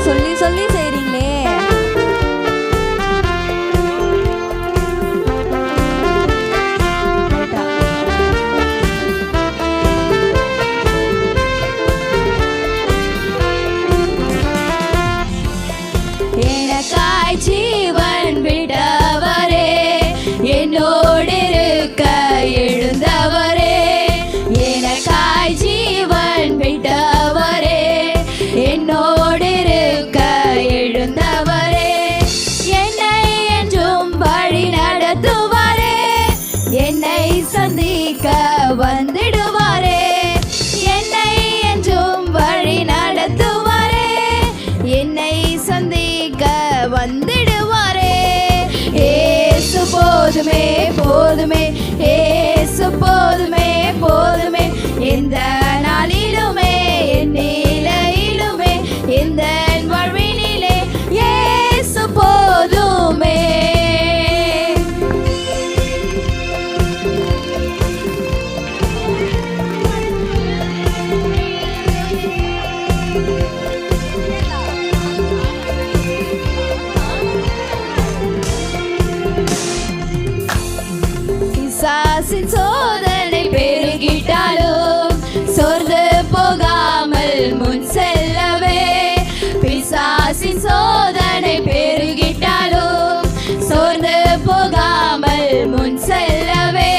சொல்லி சொல்லி செய்றீங்களே. எனக்காய் ஜீவன் விட்டவரே, என்னோடு இருக்க எழுந்தவரே. எனக்காய் ஜீவன் விட்டவரே, என்னோடு இருக்க எழுந்தவரே. என்னை என்றும் வழி நடத்துவாரே, என்னை சந்திக்க வந்திடுவாரே. என்னை என்றும் வழி நடத்துவாரே, என்னை சந்திக்க வந்திடுவாரே. ஏசு போதுமே போதுமே, ஏசு போதுமே போதுமே, எந்த நாளிலுமே என் நிலையிலுமே எந்த வாழ்வினிலே ஏசு போதுமே. பிசாசின் சோதனை பெருகிட்டாலும் சோர்ந்து போகாமல் முன் செல்லவே. பிசாசின் சோதனை பெருகிட்டாலும் சோர்ந்து போகாமல் முன் செல்லவே.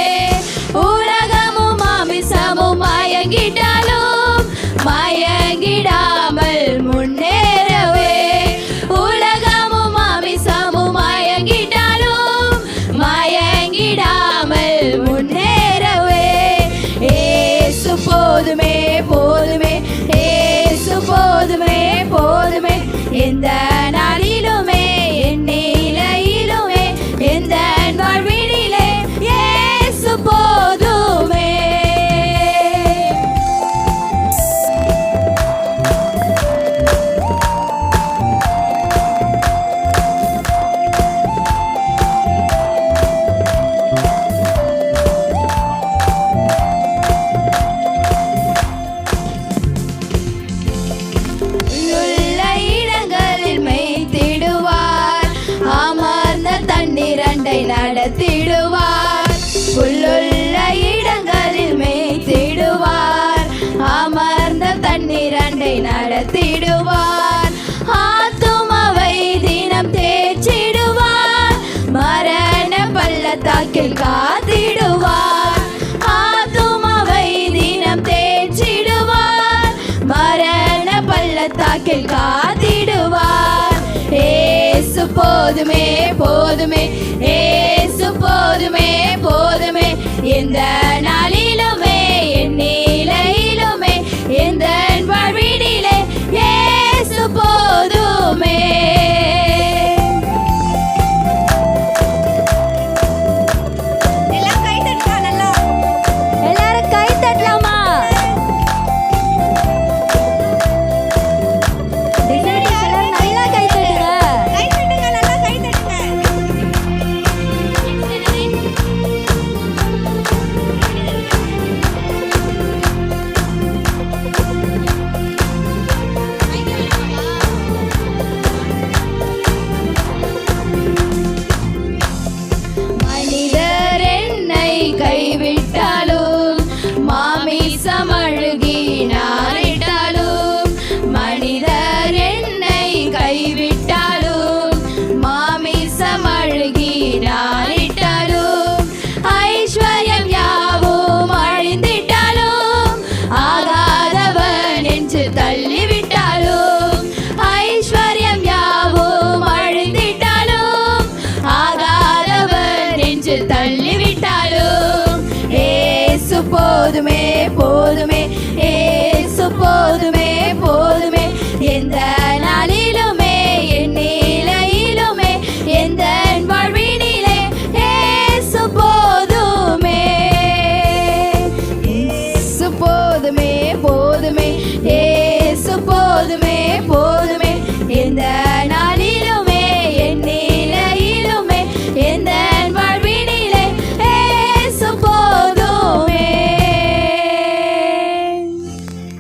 உலகமும் மாமிசமும் மயங்கிட்டாலும் மயங்கிடாமல் முன்னேறவே. உலகமும் மாமிசமும் மயங்கிட்டாலும் மயங்கிடாமல் முன்னேறவே. ஏசு போதுமே போதுமே, ஏசு போதுமே போதுமே, எந்த நாளிலுமே என் நிலையிலுமே எந்த வாழ்வினிலே ஏசு போதுமே. உள்ள இடங்களில் மேய்த்திடுவார், அமர்ந்த தண்ணீரண்டை நடத்திடுவார். உள்ளுள்ள இடங்களில் மேய்த்திடுவார், அமர்ந்த தண்ணீரண்டை நடத்திடுவார். ஆத்துமாவை தினம் தேற்றிடுவார், மரண பள்ளத்தாக்கில் காத்திடுவார். ஆத்துமாவை தினம் தேற்றிடுவார், மரண பள்ளத்தாக்கில் காத்திடுவார். ஏசு போதுமே போதுமே, ஏசு போதுமே போதுமே, எந்த நாளிலுமே